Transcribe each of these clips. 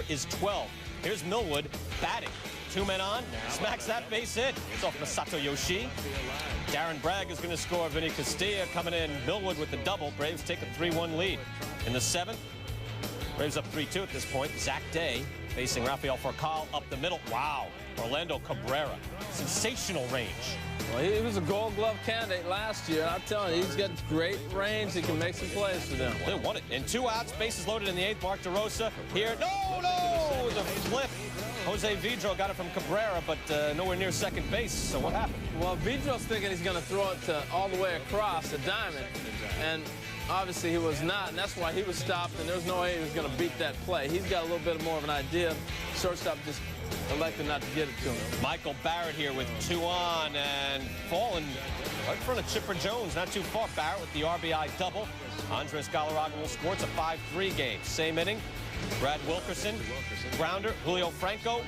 number is 12. Here's Millwood batting. 2 men on, smacks that base hit. It's off Masato Yoshi. Darren Bragg is going to score. Vinny Castilla coming in. Millwood with the double. Braves take a 3-1 lead. In the 7th, Braves up 3-2 at this point. Zach Day facing Rafael Forcal up the middle. Wow. Orlando Cabrera. Sensational range. Well, he was a Gold Glove candidate last year. I'm telling you, he's got great range. He can make some plays for them. They won it. And 2 outs. Bases loaded in the 8th. Mark DeRosa here. No! The flip. Jose Vidro got it from Cabrera, but nowhere near second base. So what happened? Well, Vidro's thinking he's going to throw it all the way across the diamond. And obviously he was not, and that's why he was stopped, and there's no way he was going to beat that play. He's got a little bit more of an idea. Shortstop just elected not to get it to him. Michael Barrett here with 2 on and falling right in front of Chipper Jones. Not too far. Barrett with the RBI double. Andres Galarraga will score. It's a 5-3 game. Same inning. Brad Wilkerson, grounder. Julio Franco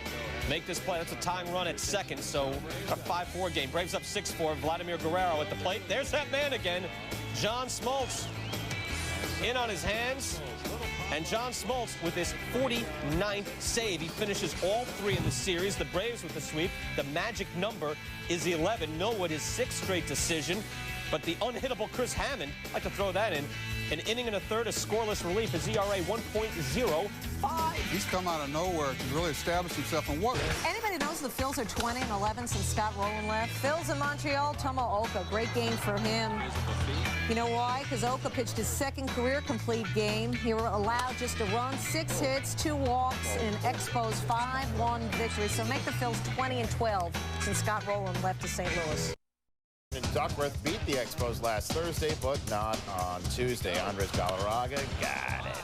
make this play. That's a tying run at second, so a 5-4 game. Braves up 6-4. Vladimir Guerrero at the plate. There's that man again. John Smoltz in on his hands. And John Smoltz with his 49th save. He finishes all 3 in the series. The Braves with the sweep. The magic number is 11. Millwood his 6th straight decision. But the unhittable Chris Hammond, I'd like to throw that in. An inning and a third, a scoreless relief. His ERA 1.05. He's come out of nowhere to really establish himself and work. Anybody knows the Phils are 20-11 since Scott Rowland left? Phils in Montreal, Tomo Oka, great game for him. You know why? Because Oka pitched his 2nd career complete game. He allowed just a run, 6 hits, 2 walks in Expos' 5-1 victory. So make the Phils 20-12 since Scott Rowland left to St. Louis. Duckworth beat the Expos last Thursday, but not on Tuesday. Andres Galarraga got it.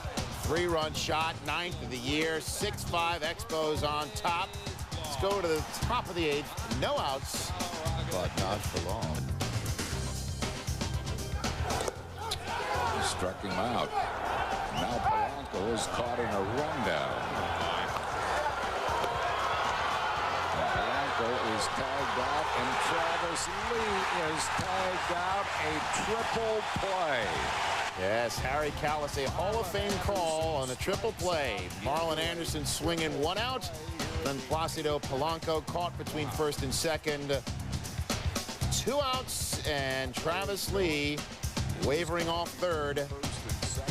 3-run shot, 9th of the year, 6-5 Expos on top. Let's go to the top of the 8th. No outs, but not for long. He struck him out. Now Polanco is caught in a rundown. Is tagged out, and Travis Lee is tagged out. A triple play. Yes, Harry Callis, a Hall of Fame call on a triple play. Marlon Anderson swinging 1 out. Then Placido Polanco caught between 1st and 2nd. 2 outs, and Travis Lee wavering off 3rd.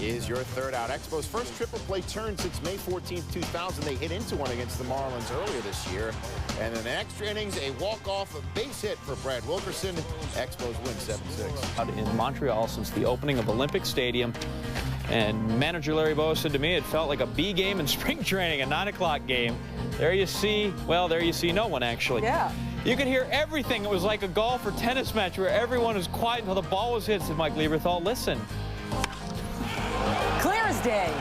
Is your 3rd out. Expos' first triple play turn since May 14th, 2000. They hit into one against the Marlins earlier this year. And in extra innings, a walk-off base hit for Brad Wilkerson. Expos win 7-6. In Montreal since the opening of Olympic Stadium. And manager Larry Bowa said to me, it felt like a B game in spring training, a 9 o'clock game. There you see, well, there you see no one, actually. Yeah. You could hear everything. It was like a golf or tennis match where everyone was quiet until the ball was hit, said Mike Lieberthal. Listen. Clear as day.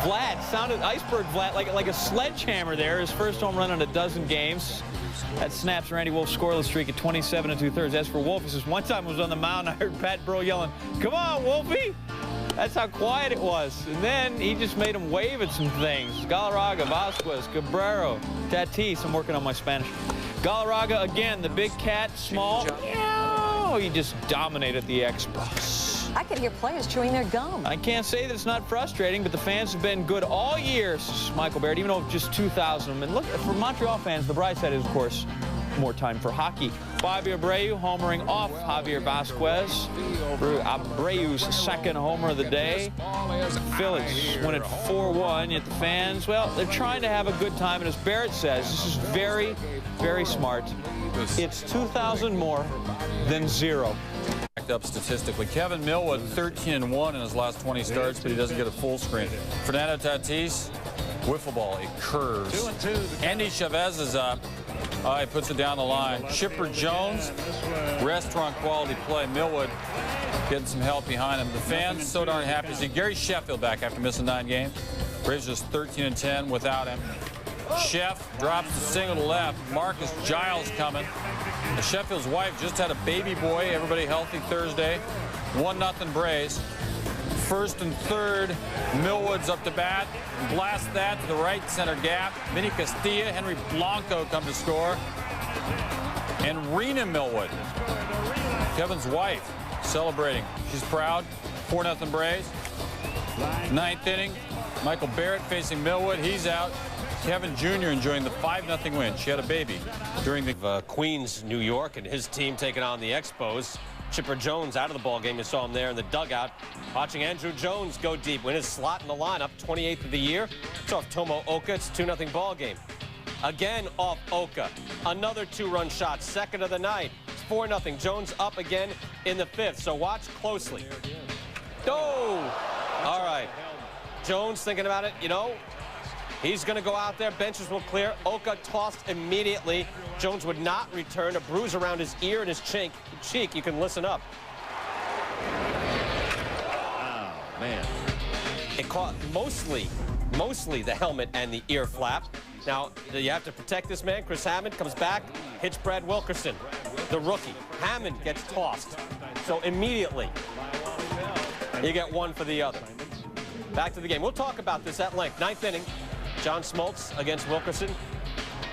Vlad sounded iceberg Vlad like a sledgehammer there. His first home run in a dozen games. That snaps Randy Wolf's scoreless streak at 27 2/3. As for Wolf, he says one time I was on the mound, I heard Pat Burrow yelling, "Come on, Wolfie!" That's how quiet it was. And then he just made him wave at some things. Galarraga, Vasquez, Cabrero, Tatis. I'm working on my Spanish. Galarraga again, the big cat, small. Meow. He just dominated the Expos. I could hear players chewing their gum. I can't say that it's not frustrating, but the fans have been good all year, Michael Barrett, even though just 2,000. And look, for Montreal fans, the bright side is, of course, more time for hockey. Bobby Abreu homering off Javier Vasquez. Abreu's 2nd homer of the day. Phillies win it 4-1, yet the fans, well, they're trying to have a good time. And as Barrett says, this is very, very smart. It's 2,000 more than 0. Up statistically, Kevin Millwood 13-1 in his last 20 starts, but he doesn't get a full screen. Fernando Tatis, wiffle ball, it curves. Andy Chavez is up. He puts it down the line. Chipper Jones, restaurant quality play. Millwood getting some help behind him. The fans so darn happy to see Gary Sheffield back after missing 9 games. Braves just 13-10 without him. Sheff drops the single to left. Marcus Giles coming. Sheffield's wife just had a baby boy. Everybody healthy Thursday. 1-0 Braves. 1st and 3rd. Millwood's up to bat. Blast that to the right center gap. Vinny Castilla, Henry Blanco come to score. And Rena Millwood, Kevin's wife, celebrating. She's proud. 4-0 Braves. 9th inning. Michael Barrett facing Millwood. He's out. Kevin Jr. enjoying the 5-0 win. She had a baby during the Queens, New York, and his team taking on the Expos. Chipper Jones out of the ball game. You saw him there in the dugout. Watching Andrew Jones go deep, win his slot in the lineup, 28th of the year. It's off Tomo Oka. It's a 2-0 ball game. Again off Oka. Another 2-run shot, second of the night. It's 4-0. Jones up again in the 5th. So watch closely. Oh! All right. Jones thinking about it, you know. He's going to go out there. Benches will clear. Oka tossed immediately. Jones would not return. A bruise around his ear and his cheek. You can listen up. Oh, man. It caught mostly the helmet and the ear flap. Now, you have to protect this man. Chris Hammond comes back, hits Brad Wilkerson, the rookie. Hammond gets tossed. So immediately, you get one for the other. Back to the game. We'll talk about this at length. 9th inning. John Smoltz against Wilkerson.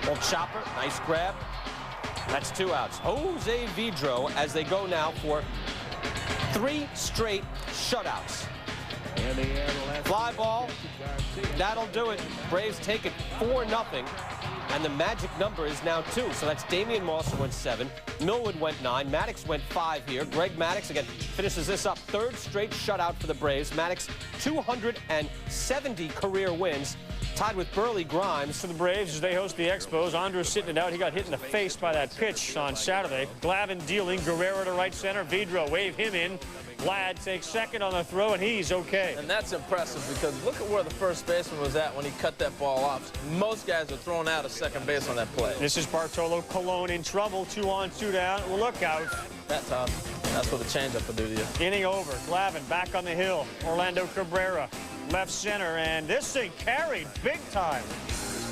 Old chopper, nice grab. That's 2 outs. Jose Vidro as they go now for 3 straight shutouts. Fly ball, that'll do it. Braves take it 4-0. And the magic number is now 2. So that's Damian Moss who went 7. Millwood went 9. Maddox went 5 here. Greg Maddox again finishes this up. 3rd straight shutout for the Braves. Maddox 270 career wins. Tied with Burley Grimes. For the Braves as they host the Expos. Andres sitting it out. He got hit in the face by that pitch on Saturday. Glavin dealing. Guerrero to right center. Vidro wave him in. Vlad takes second on the throw, and he's okay. And that's impressive because look at where the first baseman was at when he cut that ball off. Most guys are thrown out of second base on that play. This is Bartolo Colon in trouble. 2 on, 2 down. Well, look out. That's tough. That's what the changeup will do to you. Inning over. Glavin back on the hill. Orlando Cabrera, left center, and this thing carried big time.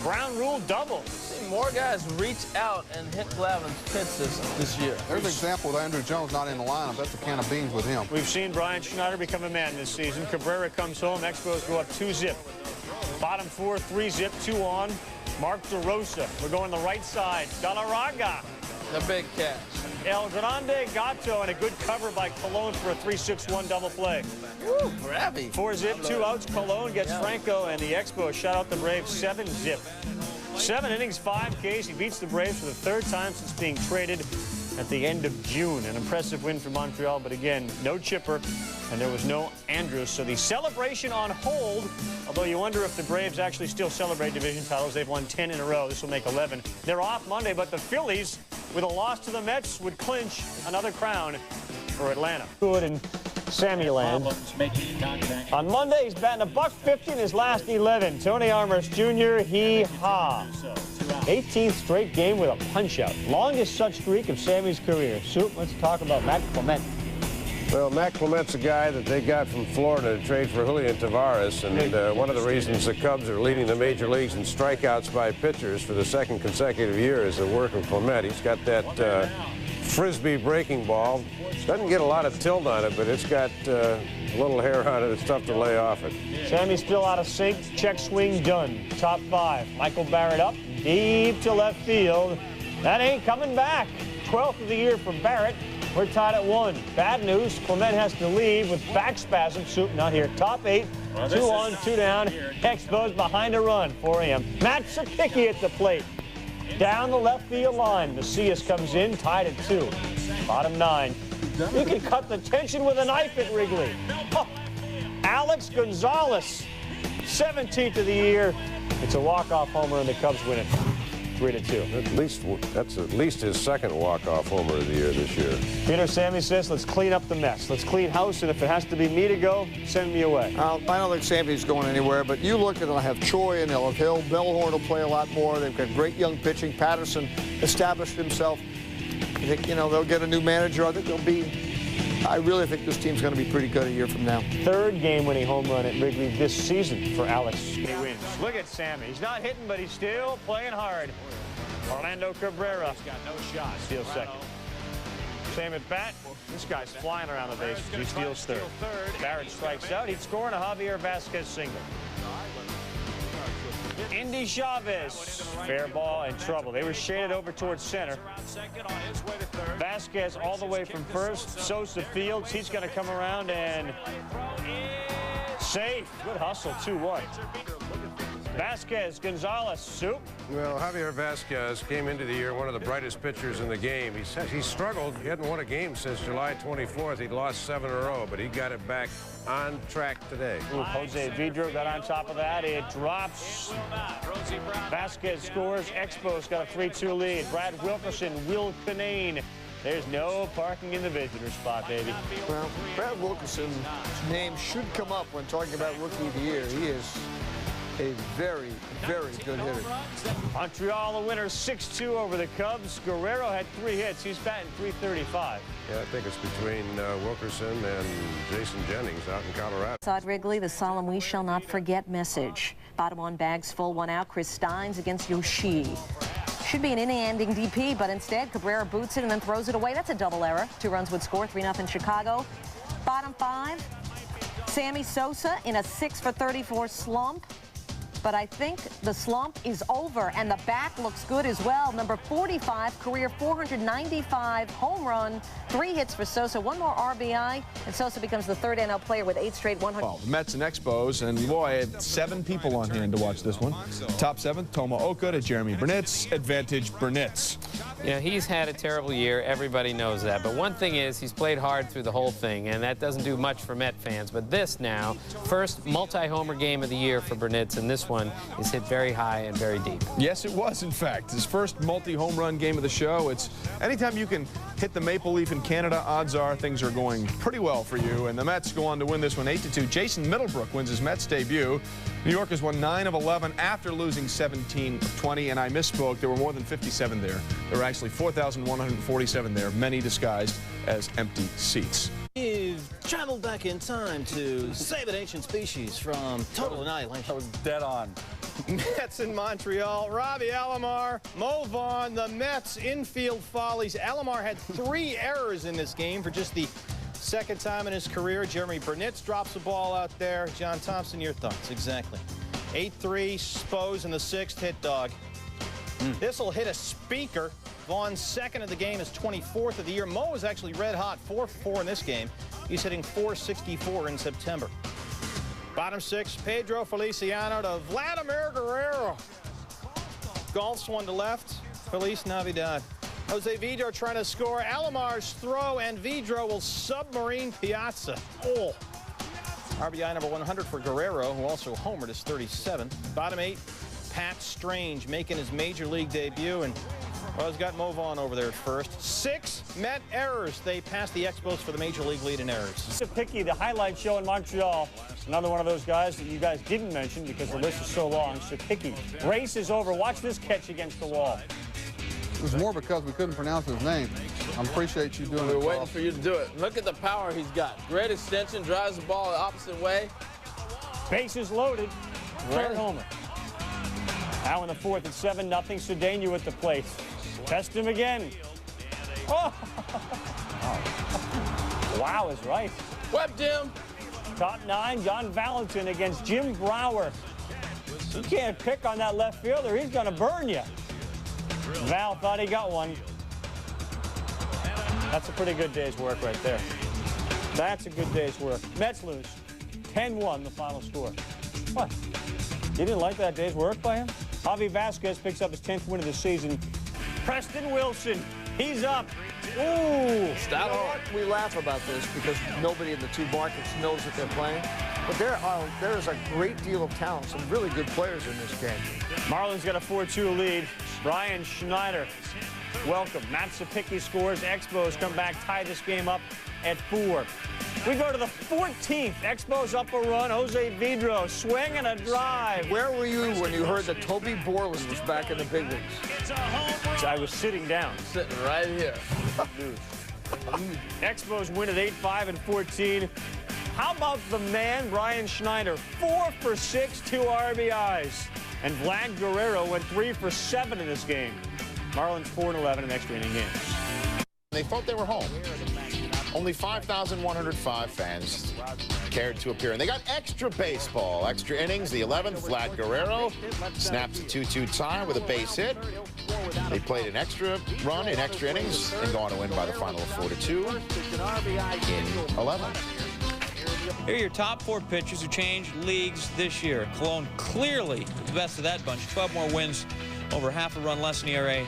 Ground rule double. See more guys reach out and hit Glavin's pitch this year. There's an example with Andrew Jones not in the lineup. That's a can of beans with him. We've seen Brian Schneider become a man this season. Cabrera comes home. Expos go up 2-zip. Bottom 4, 3-zip, 2 on. Mark DeRosa. We're going the right side. Galarraga. The big catch. El Grande Gato, and a good cover by Colon for a 3-6-1 double play. Woo, grabby. 4-zip, 2 outs. Colon gets Franco, and the Expos shut out the Braves 7-zip. 7 innings, 5 Ks. He beats the Braves for the 3rd time since being traded at the end of June. An impressive win for Montreal, but again, no Chipper, and there was no Andrews. So the celebration on hold, although you wonder if the Braves actually still celebrate division titles. They've won 10 in a row. This will make 11. They're off Monday, but the Phillies, with a loss to the Mets, would clinch another crown for Atlanta. Good and Sammy Land. On Monday, he's batting $150 in his last 11. Tony Armas Jr., hee-haw. 18th straight game with a punch-out. Longest such streak of Sammy's career. Soup, let's talk about Matt Clement. Well, Matt Clement's a guy that they got from Florida to trade for Julian Tavares, and one of the reasons the Cubs are leading the major leagues in strikeouts by pitchers for the 2nd consecutive year is the work of Clement. He's got that frisbee breaking ball. Doesn't get a lot of tilt on it, but it's got a little hair on it. It's tough to lay off it. Sammy's still out of sync. Check swing done. Top 5. Michael Barrett up deep to left field. That ain't coming back. 12th of the year for Barrett. We're tied at 1. Bad news. Clement has to leave with back spasm. Soup not here. Top 8. 2 on, 2 down. Expos behind a run. 4 a.m. Matt Sakicki at the plate. Down the left field line. Macias comes in, tied at 2. Bottom 9. You can cut the tension with a knife at Wrigley. Oh, Alex Gonzalez, 17th of the year. It's a walk-off homer, and the Cubs win it 3-2. That's at least his 2nd walk-off homer of the year this year. Peter Sammy says, let's clean up the mess. Let's clean house, and if it has to be me to go, send me away. I don't think Sammy's going anywhere, but you look at they'll have Choi and they'll have Hill. Bellhorn will play a lot more. They've got great young pitching. Patterson established himself. I think, you know, they'll get a new manager. I really think this team's going to be pretty good a year from now. 3rd game-winning home run at Wrigley this season for Alex. He wins. Look at Sammy. He's not hitting, but he's still playing hard. Orlando Cabrera. He's got no shot. Steals 2nd. Same at bat. This guy's flying around the bases. He steals 3rd. Barrett strikes out. He'd score on a Javier Vasquez single. Indy Chavez, fair ball and trouble. They were shaded over towards center. Vasquez all the way from first. Sosa fields. He's going to come around and Safe. Good hustle, 2-1. Vasquez, Gonzalez, Soup. Well, Javier Vasquez came into the year one of the brightest pitchers in the game. He struggled. He hadn't won a game since July 24th. He'd lost 7 in a row, but he got it back on track today. Jose Vidro got on top of that. It drops. Vasquez scores. Expos got a 3-2 lead. Brad Wilkerson, Will Kinane. There's no parking in the visitor spot, baby. Well, Brad Wilkerson's name should come up when talking about Rookie of the Year. He is a very, very good hitter. Montreal, a winner, 6-2 over the Cubs. Guerrero had 3 hits. He's batting .335. Yeah, I think it's between Wilkerson and Jason Jennings out in Colorado. Todd Wrigley, the solemn "We shall not forget" message. Bottom 1 bags full, 1 out. Chris Steins against Yoshi. Should be an inning-ending DP, but instead Cabrera boots it and then throws it away. That's a double error. 2 runs would score, 3-0 Chicago. Bottom 5, Sammy Sosa in a 6-for-34 slump. But I think the slump is over, and the back looks good as well. Number 45, career 495 home run, 3 hits for Sosa, 1 more RBI, and Sosa becomes the 3rd NL player with 8 straight 100. Well, the Mets and Expos, and boy, I had 7 people on hand to watch this one. Top 7, Tomo-Oka to Jeremy Burnitz, advantage Burnitz. You know, he's had a terrible year. Everybody knows that. But one thing is, he's played hard through the whole thing, and that doesn't do much for Met fans. But this now, first multi-homer game of the year for Burnitz, and this one is hit very high and very deep. Yes, it was, in fact. His first multi-home run game of the show. It's anytime you can hit the maple leaf in Canada, odds are things are going pretty well for you. And the Mets go on to win this one 8-2. Jason Middlebrook wins his Mets debut. New York has won 9 of 11 after losing 17 of 20, and I misspoke. There were more than 57 there. There were actually 4,147 there, many disguised as empty seats. We've traveled back in time to save an ancient species from total annihilation. That was dead on. Mets in Montreal. Robbie Alomar, Mo Vaughn, the Mets infield follies. Alomar had 3 errors in this game for just the 2nd time in his career. Jeremy Burnitz drops the ball out there. John Thompson, your thoughts? Exactly. 8-3, Spos in the 6th hit dog. This will hit a speaker. Vaughn's 2nd of the game, is 24th of the year. Mo is actually red hot, 4-for-4 in this game. He's hitting .464 in September. Bottom 6, Pedro Feliciano to Vladimir Guerrero. Golfs 1 to left. Feliz Navidad. Jose Vidro trying to score. Alomar's throw, and Vidro will submarine Piazza. Oh. RBI number 100 for Guerrero, who also homered his 37. Bottom 8, Pat Strange making his major league debut, and well, he's got Mo Vaughn over there at first. 6 Met errors. They passed the Expos for the major league lead in errors. Sapicki, the highlight show in Montreal. Another one of those guys that you guys didn't mention because the list is so long. Sapicki. Race is over. Watch this catch against the wall. It was more because we couldn't pronounce his name. I appreciate you doing it. We're waiting for you to do it. Look at the power he's got. Great extension, drives the ball the opposite way. Bases loaded. Third homer. Now in the 4th, it's 7-0. Cedeno at the plate. Test him again. Oh! Wow is right. Webbed him. Top 9, John Valentin against Jim Brower. You can't pick on that left fielder. He's going to burn you. Val thought he got one. That's a pretty good day's work right there. That's a good day's work. Mets lose. 10-1 the final score. What? You didn't like that day's work by him? Javi Vasquez picks up his 10th win of the season. Preston Wilson, he's up. Ooh. Stop. You know what? We laugh about this because nobody in the 2 markets knows that they're playing. But there is a great deal of talent, some really good players in this game. Marlins got a 4-2 lead. Brian Schneider, welcome. Matt Sapicki scores. Expos come back, tie this game up at 4. We go to the 14th. Expos up a run. Jose Vidro, swing and a drive. Where were you when you heard that Toby Borland was back in the big leagues? I was sitting down. Sitting right here. Expos win at 8-5 and 14. How about the man, Brian Schneider? 4 for 6, 2 RBIs. And Vlad Guerrero went 3 for 7 in this game. Marlins 4-11 in extra inning games. They thought they were home. Only 5,105 fans cared to appear. And they got extra baseball, extra innings. The 11th, Vlad Guerrero snaps a 2-2 tie with a base hit. They played an extra run in extra innings and go on to win by the final of 4-2 in 11. Here are your top 4 pitchers who changed leagues this year. Cologne clearly the best of that bunch. 12 more wins, over half a run less in ERA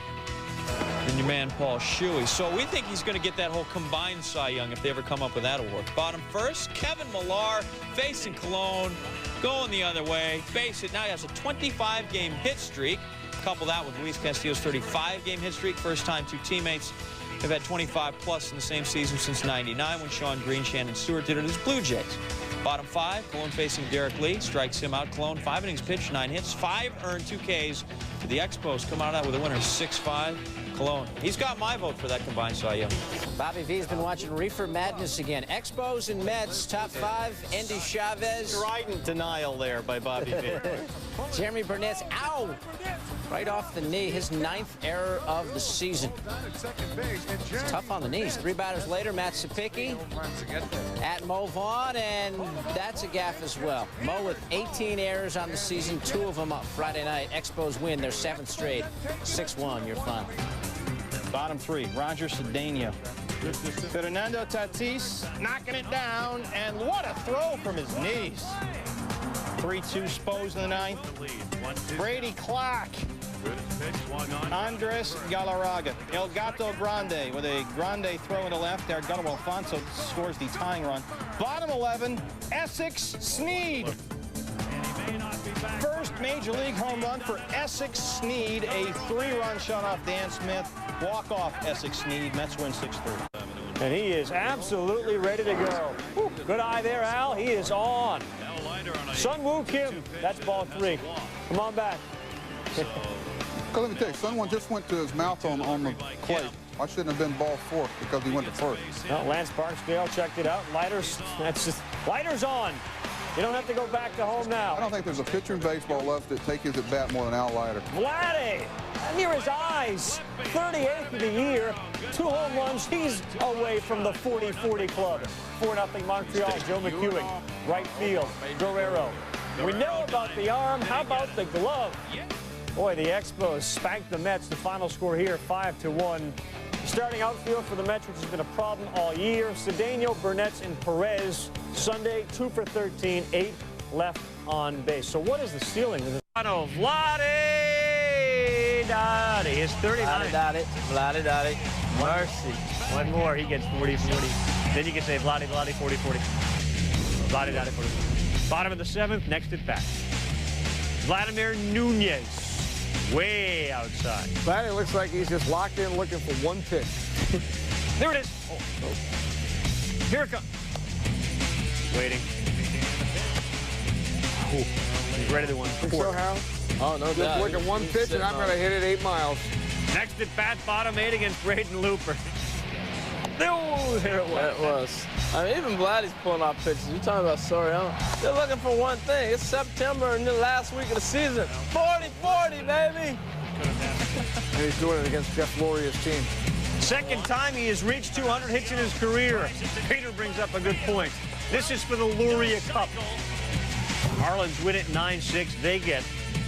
than your man Paul Shuey. So we think he's going to get that whole combined Cy Young if they ever come up with that award. Bottom first, Kevin Millar facing Cologne, going the other way. Face it, now he has a 25-game hit streak. Couple that with Luis Castillo's 35-game hit streak. First time 2 teammates have had 25+ in the same season since '99 when Sean Green, Shannon Stewart did it as Blue Jays. Bottom 5, Cologne facing Derek Lee, strikes him out. Cologne, 5 innings pitched, 9 hits, 5 earned, 2 Ks. The Expos come out of that with a winner, 6-5. Cologne. He's got my vote for that combined Cy Young. Bobby V's been watching Reefer Madness again. Expos and Mets, top 5. Endy Chavez. Strident denial there by Bobby V. Jeremy Burnett's, ow! Right off the knee, his 9th error of the season. It's tough on the knees. 3 batters later, Matt Sapicki at Mo Vaughn, and that's a gaffe as well. Mo with 18 errors on the season, 2 of them up Friday night. Expos win their 7th straight, 6-1, your final. Bottom 3, Roger Cedeno. Fernando Tatis knocking it down, and what a throw from his knees. 3-2 Spos in the 9th. Brady Clark. Andres Galarraga. El Gato Grande with a grande throw into left. Argano Alfonso scores the tying run. Bottom 11, Essex Snead. First Major League home run for Essex Snead. A 3-run shot off Dan Smith. Walk-off Essex Snead. Mets win 6-3. And he is absolutely ready to go. Whew, good eye there, Al. He is on. Sun Woo Kim, that's ball 3. Come on back. Let me tell you, someone just went to his mouth on the plate. I shouldn't have been ball 4 because he went to first. Well, Lance Barksdale checked it out. Lighters, lighters on. You don't have to go back to home now. I don't think there's a pitcher in baseball left that takes his at bat more than Outlighter. Vladdy, near his eyes, 38th of the year, 2 home runs. He's away from the 40-40 club. 4-0 Montreal. Joe McEwing, right field. Guerrero. We know about the arm. How about the glove? Boy, the Expos spanked the Mets. The final score here, 5-1. Starting outfield for the Mets, which has been a problem all year. Cedeno, Burnett, and Perez. Sunday, 2 for 13, 8 left on base. So what is the ceiling? Vladdy Dottie. His 39. Vladdy Dottie. Mercy. One more, he gets 40-40. Then you can say Vladdy 40-40. Vladdy Dottie 40. Bottom of the 7th, next at bat. Vladimir Nunez. Way outside. Vladdy looks like he's just locked in looking for one pitch. There it is. Oh. Here it comes. Waiting. Ooh. He's ready to win. Think so, Harold? Oh, no, just look at one pitch, and I'm going to hit it 8 miles. Next at bat, bottom 8 against Braden Looper. Oh, there it was. That was. I mean, even Vladdy's pulling out pitches. You're talking about Soriano. They're looking for one thing. It's September and the last week of the season. 40-40, baby. And he's doing it against Jeff Loria's team. Second time he has reached 200 hits in his career. Peter brings up a good point. This is for the Luria Cup. Marlins win it 9-6. They get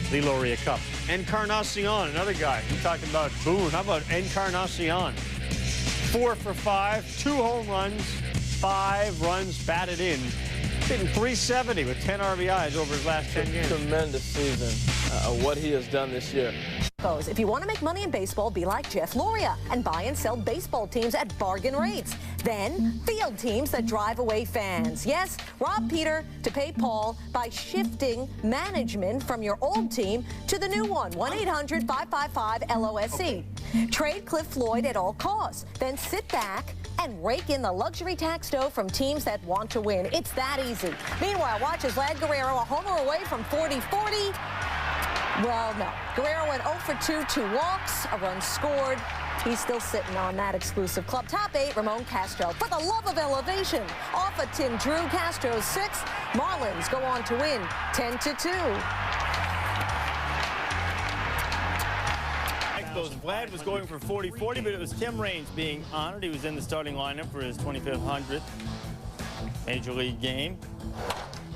the Luria Cup. Encarnacion, another guy. We talked about Boone. How about Encarnacion? 4 for 5, 2 home runs, 5 runs batted in. Hitting .370 with 10 RBIs over his last 10 games. Tremendous season, what he has done this year. If you want to make money in baseball, be like Jeff Loria and buy and sell baseball teams at bargain rates. Then field teams that drive away fans. Yes, rob Peter to pay Paul by shifting management from your old team to the new one. 1-800-555-LOSC. Trade Cliff Floyd at all costs. Then sit back and rake in the luxury tax dough from teams that want to win. It's that easy. Meanwhile, watch as Vlad Guerrero a homer away from 40-40. Well, no. Guerrero went 0 for 2, 2 walks, a run scored. He's still sitting on that exclusive club. Top 8, Ramon Castro. For the love of elevation, off of Tim Drew, Castro's 6. Marlins go on to win 10-2. Vlad was going for 40-40, but it was Tim Raines being honored. He was in the starting lineup for his 2500th Major League game.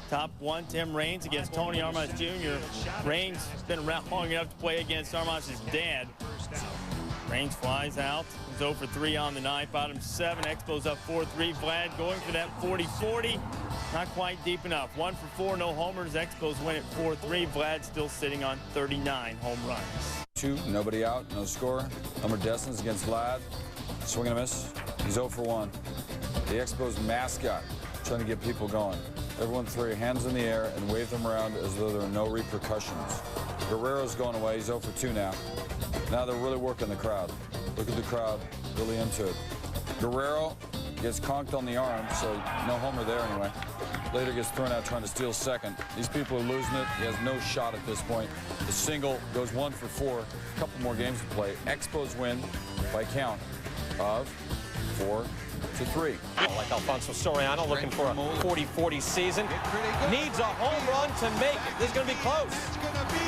Top 1, Tim Raines against Tony Armas Jr. Raines has been around long enough to play against Armas' dad. Raines flies out. He's 0 for 3 on the 9th. Bottom 7, Expos up 4-3. Vlad going for that 40-40. Not quite deep enough. 1 for 4, no homers. Expos win at 4-3. Vlad still sitting on 39 home runs. 2, nobody out, no score. Elmer Dessens against Vlad. Swing and a miss. He's 0 for 1. The Expos mascot trying to get people going. Everyone throw your hands in the air and wave them around as though there are no repercussions. Guerrero's going away. He's 0 for 2 now. Now they're really working the crowd. Look at the crowd, really into it. Guerrero gets conked on the arm, so no homer there anyway. Later gets thrown out trying to steal second. These people are losing it. He has no shot at this point. The single goes 1 for 4. A couple more games to play. Expos win by count of 4-3. Like Alfonso Soriano looking for a 40-40 season. Needs a home run to make it. This is going to be close. It's going to be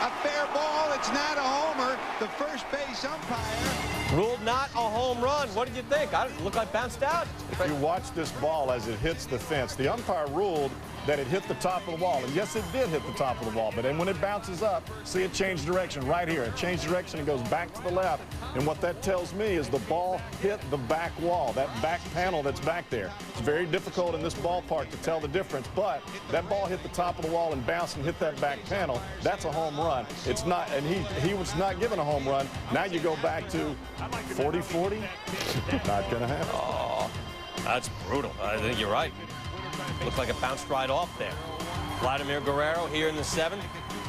a fair ball. It's not a homer. The first base umpire ruled not a home run. What did you think? It looked like bounced out. If you watch this ball as it hits the fence, the umpire ruled that it hit the top of the wall. And yes, it did hit the top of the wall. But then when it bounces up, see it change direction right here. It changed direction and goes back to the left. And what that tells me is the ball hit the back wall, that back panel that's back there. It's very difficult in this ballpark to tell the difference, but that ball hit the top of the wall and bounced and hit that back panel. That's a home run. It's not, and he was not given a home run. Now you go back to 40-40. Not going to happen. Oh, that's brutal. I think you're right. Looked like it bounced right off there. Vladimir Guerrero here in the 7th.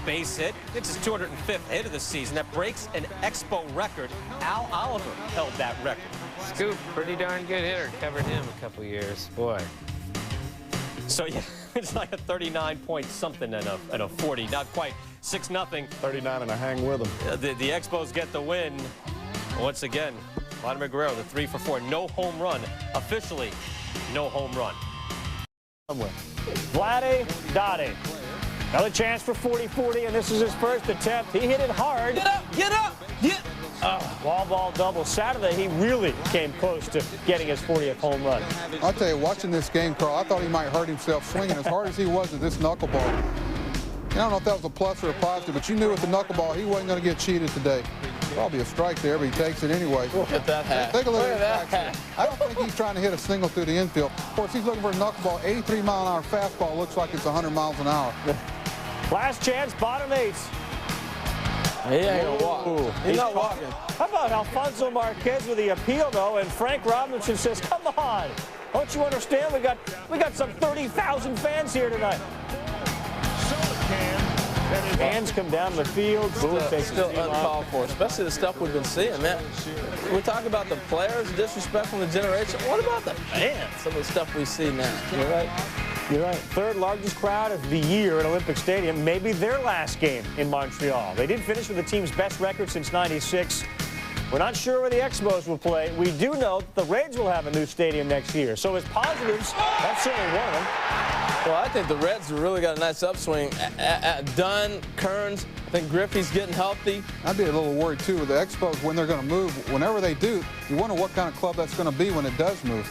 Base hit. It's his 205th hit of the season. That breaks an Expo record. Al Oliver held that record. Scoop, pretty darn good hitter. Covered him a couple years. Boy. So, yeah, it's like a 39 point something and a 40. Not quite 6-0. 39 and a hang with them. The Expos get the win. Once again, Vladimir Guerrero, the 3 for 4. No home run. Officially, no home run. Vladdy Dottie. Another chance for 40-40, and this is his first attempt. He hit it hard. Get up, get up, get Wall ball double. Saturday, he really came close to getting his 40th home run. I'll tell you, watching this game, Carl, I thought he might hurt himself swinging as hard as he was at this knuckleball. I don't know if that was a plus or a positive, but you knew with the knuckleball he wasn't going to get cheated today. Probably a strike there, but he takes it anyway. Look at that hat. Take a look at that hat. I don't think he's trying to hit a single through the infield. Of course, he's looking for a knuckleball. 83-mile-an-hour fastball looks like it's 100 miles an hour. Last chance, bottom 8. He ain't gonna walk. He's not walking. How about Alfonso Marquez with the appeal, though, and Frank Robinson says, come on. Don't you understand? We got some 30,000 fans here tonight. Hands come down the field. It's still uncalled for, especially the stuff we've been seeing, man. We're talking about the players, disrespectful the generation. What about the fans? Some of the stuff we see now. You're right. You're right. Third largest crowd of the year at Olympic Stadium. Maybe their last game in Montreal. They did finish with the team's best record since '96. We're not sure where the Expos will play. We do know that the Reds will have a new stadium next year. So as positives, that's certainly one of them. Well, I think the Reds have really got a nice upswing. Dunn, Kearns, I think Griffey's getting healthy. I'd be a little worried, too, with the Expos when they're going to move. Whenever they do, you wonder what kind of club that's going to be when it does move.